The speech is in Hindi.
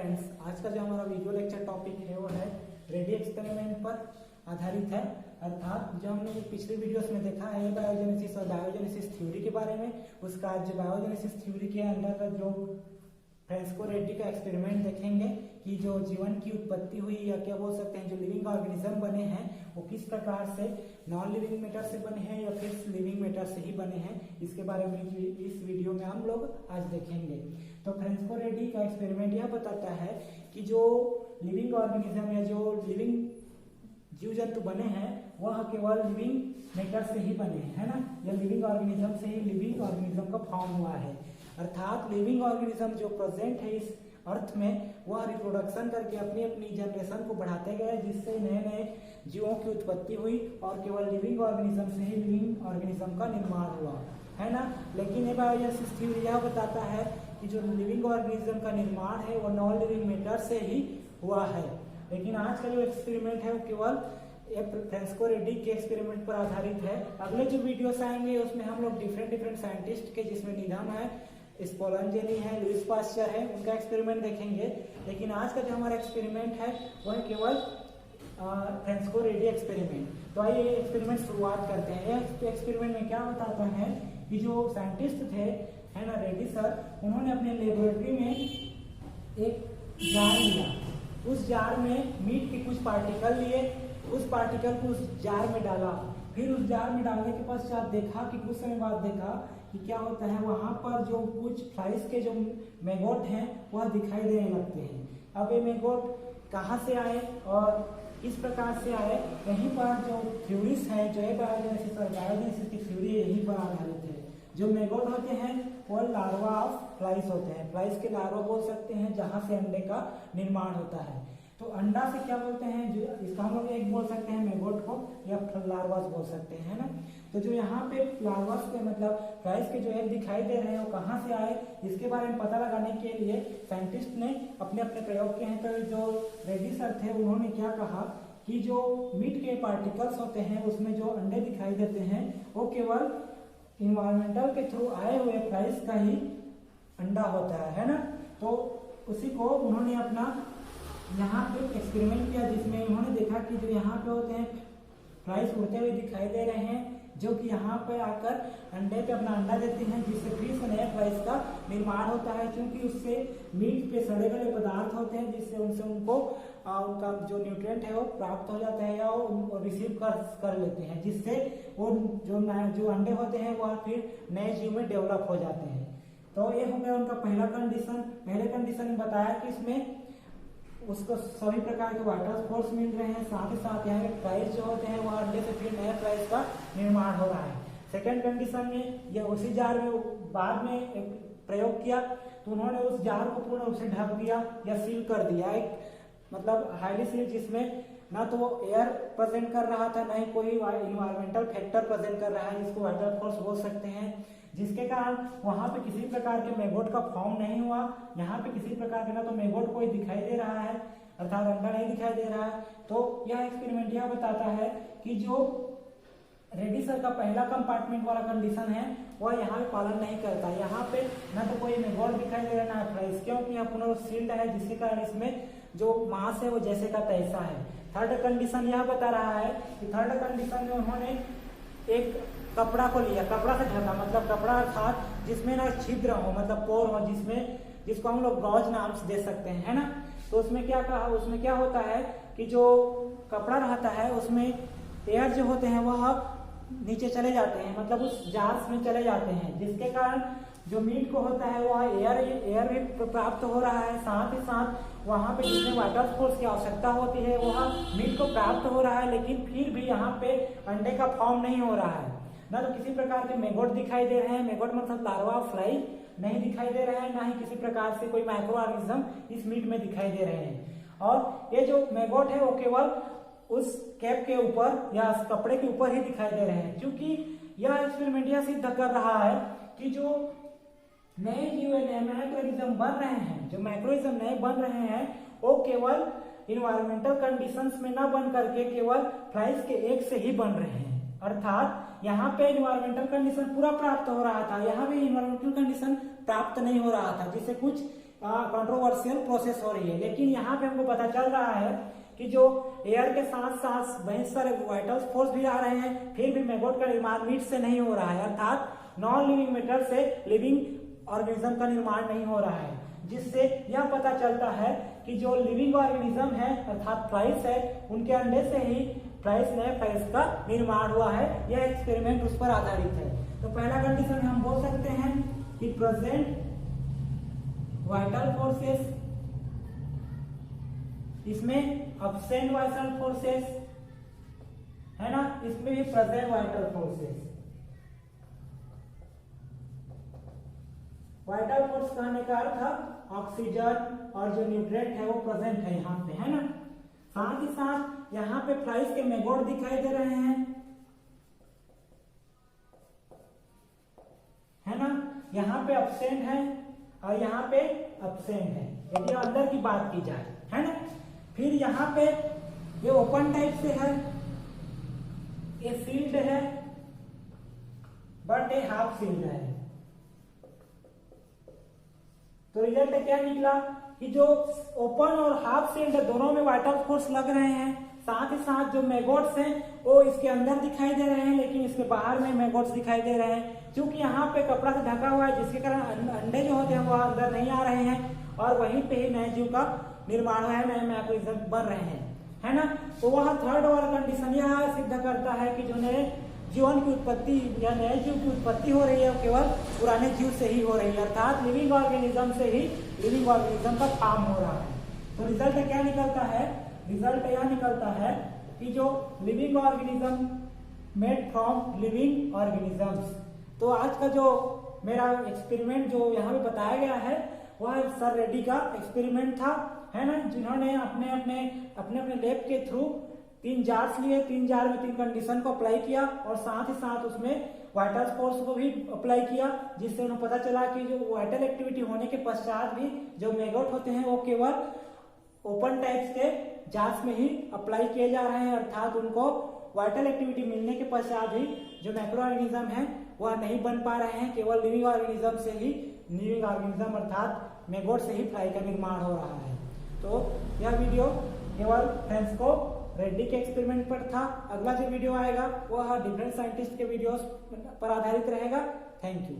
फ्रेंड्स, आज का जो हमारा वीडियो लेक्चर टॉपिक है वो है रेडी एक्सपेरिमेंट पर आधारित है। अर्थात जो हमने पिछले वीडियोस में देखा है बायोजेनेसिस और बायोजेनेसिस थ्योरी के बारे में, उसका जो बायोजेनेसिस थ्योरी के अंदर का जो फ्रेंस्को रेड्डी का एक्सपेरिमेंट देखेंगे कि जो जीवन की उत्पत्ति हुई या क्या बोल सकते हैं जो लिविंग ऑर्गेनिज्म बने हैं वो किस प्रकार से नॉन लिविंग मैटर से बने हैं या फिर लिविंग मैटर से ही बने हैं, इसके बारे में इस वीडियो में हम लोग आज देखेंगे। तो फ्रेंस्को रेड्डी का एक्सपेरिमेंट यह बताता है कि जो लिविंग ऑर्गेनिज्म या जो लिविंग जीव जंतु बने हैं वह केवल लिविंग मैटर से ही बने हैं, है ना। यह लिविंग ऑर्गेनिज्म से ही लिविंग ऑर्गेनिज्म का फॉर्म हुआ है। अर्थात लिविंग ऑर्गेनिज्म जो प्रेजेंट है इस अर्थ में वह रिप्रोडक्शन करके अपनी अपनी जनरेशन को बढ़ाते गए, जिससे नए नए जीवों की उत्पत्ति हुई और केवल लिविंग ऑर्गेनिज्म से ही लिविंग ऑर्गेनिज्म का निर्माण हुआ, है ना। लेकिन ये बायोजेनेसिस थ्योरी यह बताता है कि जो लिविंग ऑर्गेनिज्म का निर्माण है वो नॉन लिविंग मैटर से ही हुआ है। लेकिन आज का जो एक्सपेरिमेंट है वो केवल फ्रेंस्को रेड्डी के एक्सपेरिमेंट पर आधारित है। अगले जो वीडियोस आएंगे उसमें हम लोग डिफरेंट साइंटिस्ट के, जिसमें निधन है, स्पोलांजेनी है, लुइस पास्चर है, उनका एक्सपेरिमेंट देखेंगे। लेकिन आज का जो हमारा एक्सपेरिमेंट है वह केवल फ्रेंस्को रेड्डी एक्सपेरिमेंट। तो आइए एक्सपेरिमेंट शुरुआत करते हैं। यह एक्सपेरिमेंट में क्या बताता है कि जो साइंटिस्ट थे, है ना, रेड्डी सर, उन्होंने अपने लेबोरेटरी में एक जार लिया। उस जार में मीट के कुछ पार्टिकल लिए, उस पार्टिकल को उस जार में डाला। फिर उस जार में डालने के पश्चात देखा कि कुछ समय बाद देखा कि क्या होता है, वहां पर जो कुछ फ्लाइज के जो मैगोट हैं वह दिखाई देने लगते हैं। अब ये मैगोट कहाँ से आए और किस प्रकार से आए, यहीं पर जो थ्योरीज है, जो है बायोजेनेसिस और बायोजेनेसिस की थ्योरी यहीं पर आधारित है। जो मैगोट होते हैं वो लार्वा ऑफ फ्लाइज होते हैं। फ्लाइज के लार्वा बोल सकते हैं जहां से अंडे का निर्माण होता है। तो अंडा से क्या बोलते हैं, जो इसका हम लोग एक बोल सकते हैं मैगोट को, या लार्वास बोल सकते हैं, है ना। तो जो यहाँ पे लार्वास के मतलब फ्लाइज के जो एग दिखाई दे रहे हैं वो कहाँ से आए, इसके बारे में पता लगाने के लिए साइंटिस्ट ने अपने अपने प्रयोग किए हैं। तो जो रेड्डी सर थे उन्होंने क्या कहा कि जो मीट के पार्टिकल्स होते हैं उसमें जो अंडे दिखाई देते हैं वो केवल इन्वायरमेंटल के थ्रू आए हुए फ्लाइज का ही अंडा होता है ना। तो उसी को उन्होंने अपना यहाँ पे एक्सपेरिमेंट किया, जिसमें उन्होंने देखा कि जो यहाँ पे होते हैं फ्लाइज उड़ते हुए दिखाई दे रहे हैं, जो कि यहाँ पे आकर अंडे पे अपना अंडा देती हैं, जिससे फिर से नए फ्लाइज का निर्माण होता है। क्योंकि उससे मीट पे सड़े गले पदार्थ होते हैं, जिससे उनसे उनको उनका जो न्यूट्रिएंट है वो प्राप्त हो जाता है या वो रिसीव कर लेते हैं, जिससे वो जो अंडे होते हैं वह फिर नए जीव में डेवलप हो जाते हैं। तो ये हो गया उनका पहला कंडीशन। पहले कंडीशन में बताया कि इसमें उसको सभी प्रकार के वाटर फोर्स मिल रहे हैं, साथ ही साथ यहाँ के फ्लाइज जो होते हैं वह अंडे से फिर नए फ्लाइज का निर्माण हो रहा है। सेकेंड कंडीशन में यह उसी जार में बाद में एक प्रयोग किया, तो उन्होंने उस जार को पूर्ण रूप से ढक दिया या सील कर दिया, एक मतलब हाईली सील, जिसमें ना तो एयर प्रेजेंट कर रहा था, ना ही कोई इन्वायरमेंटल फैक्टर प्रेजेंट कर रहा है, जिसको वाटर फोर्स बोल सकते हैं, जिसके कारण वहां पे किसी प्रकार के मैगोट का फॉर्म नहीं हुआ। यहाँ पे किसी प्रकार के ना तो मैगोट कोई दिखाई दे रहा है, अर्थात अंडा नहीं दिखाई दे रहा है। तो यह एक्सपेरिमेंट यह बताता है कि जो रेड्डी सर का पहला कंपार्टमेंट वाला कंडीशन है वह यहाँ पे पालन नहीं करता। यहाँ पे ना तो कोई मैगोट दिखाई दे रहा, ना फ्लाइज, क्योंकि यह पूर्ण सील्ड है, जिसके कारण इसमें जो मास है वो जैसे का तैसा है। थर्ड कंडीशन यह बता रहा है कि थर्ड कंडीशन में उन्होंने एक कपड़ा को लिया, कपड़ा से ढका, मतलब कपड़ा अर्थात जिसमें ना छिद्र हो, मतलब पोर हो, जिसको हम लोग गॉज नाम से दे सकते हैं, है ना। तो उसमें क्या कहा, उसमें क्या होता है कि जो कपड़ा रहता है उसमें एयर जो होते हैं वह नीचे चले जाते हैं, मतलब उस जार्स में चले जाते हैं, जिसके कारण जो मीट को होता है वह एयर भी प्राप्त हो रहा है, साथ ही साथ वहां पे जितने वाटर फोर्स की आवश्यकता होती है वह मीट को प्राप्त हो रहा है। लेकिन फिर भी यहाँ पे अंडे का फॉर्म नहीं हो रहा है, ना तो किसी प्रकार के मैगोट दिखाई दे रहे हैं, मैगोट मतलब लार्वा फ्लाई नहीं दिखाई दे रहे हैं, ना ही किसी प्रकार से कोई माइक्रो ऑर्गेनिज्म इस मीट में दिखाई दे रहे हैं। और ये जो मैगोट है वो केवल उस कैप के ऊपर या कपड़े के ऊपर ही दिखाई दे रहे हैं, क्योंकि यह एक्सपेरिमेंट यह सिद्ध कर रहा है कि जो नए जीव नए माइक्रोऑर्गेनिज्म बन रहे हैं, जो माइक्रोऑर्गेनिज्म नए बन रहे हैं वो केवल इन्वायरमेंटल कंडीशंस में न बन करके केवल फ्लाइज के एग से ही बन रहे हैं। अर्थात यहाँ पे इन्वायरमेंटल कंडीशन पूरा प्राप्त हो रहा था, यहाँ भी इन्वायरमेंटल कंडीशन प्राप्त नहीं हो रहा था, जिससे कुछ कंट्रोवर्शियल प्रोसेस हो रही है। लेकिन यहाँ पे हमको पता चल रहा है कि जो एयर के साथ साथ बहुत सारे वाइटल फोर्स भी आ रहे हैं, फिर भी मैगोट का निर्माण मीट से नहीं हो रहा है, अर्थात नॉन लिविंग मैटर से लिविंग ऑर्गेनिज्म का निर्माण नहीं हो रहा है, जिससे यह पता चलता है कि जो लिविंग ऑर्गेनिज्म है अर्थात फ्लाइस है, उनके अंडे से ही नए फ्लाइस का निर्माण हुआ है। यह एक्सपेरिमेंट उस पर आधारित है। तो पहला कंडीशन हम बोल सकते हैं कि प्रेजेंट वाइटल फोर्सेस, इसमें अब्सेंट वाइटल फोर्सेस है ना, इसमें भी present vital forces. Vital force कहने का अर्थ ऑक्सीजन और जो न्यूट्रिएंट है वो प्रेजेंट है यहाँ पे, है ना। साथ ही साथ यहाँ पे फ्लाइस के मैगोट दिखाई दे रहे हैं, है ना। यहाँ पे अब्सेंट है और यहाँ पे अब्सेंट है, यदि अंदर की बात की जाए, है ना। फिर यहाँ पे ये ओपन टाइप से है, ये सील्ड है बट ये हाफ सील्ड है। तो रिजल्ट क्या निकला कि जो ओपन और हाफ सील्ड दोनों में वाइटल फोर्स लग रहे हैं। साथ ही साथ जो मैगोट्स हैं वो इसके अंदर दिखाई दे रहे हैं, लेकिन इसके बाहर में मैगोट्स दिखाई दे रहे हैं, क्योंकि यहाँ पे कपड़ा से ढका हुआ है, जिसके कारण अंडे जो होते हैं वो अंदर नहीं आ रहे हैं और वहीं पे ही नए जीव का निर्माण है, नए मैक्रोनिज्म बन रहे हैं, है ना। तो वह थर्ड वाला कंडीशन यह सिद्ध करता है कि जो नए जीवन की उत्पत्ति या नए जीव की उत्पत्ति हो रही है वो केवल पुराने जीव से ही हो रही है, अर्थात लिविंग ऑर्गेनिज्म से ही लिविंग ऑर्गेनिज्म का फॉर्म हो रहा है। तो रिजल्ट क्या निकलता है? रिजल्ट यह निकलता है कि जो living organism made from living organisms. तो आज का जो मेरा एक्सपेरिमेंट जो यहाँ पे बताया गया है वह सर रेड्डी का एक्सपेरिमेंट था, है ना, जिन्होंने अपने अपने लैब के थ्रू 3 जार्स लिए, 3 जार में 3 कंडीशन को अप्लाई किया और साथ ही साथ उसमें वाइटल फोर्स को भी अप्लाई किया, जिससे उन्हें पता चला कि जो वाइटल एक्टिविटी होने के पश्चात भी जो मैगोट होते हैं वो केवल ओपन टाइप्स के जार्स में ही अप्लाई किए जा रहे हैं, अर्थात उनको वाइटल एक्टिविटी मिलने के पश्चात ही जो मैक्रो ऑर्गेनिज्म है वह नहीं बन पा रहे हैं, केवल लिविंग ऑर्गेनिज्म से ही लिविंग ऑर्गेनिज्म अर्थात मैगोट से ही फ्लाई का निर्माण हो रहा है। तो यह वीडियो केवल फ्रेंड्स को रेड्डी के एक्सपेरिमेंट पर था। अगला जो वीडियो आएगा वह डिफरेंट साइंटिस्ट के वीडियोस पर आधारित रहेगा। Thank you.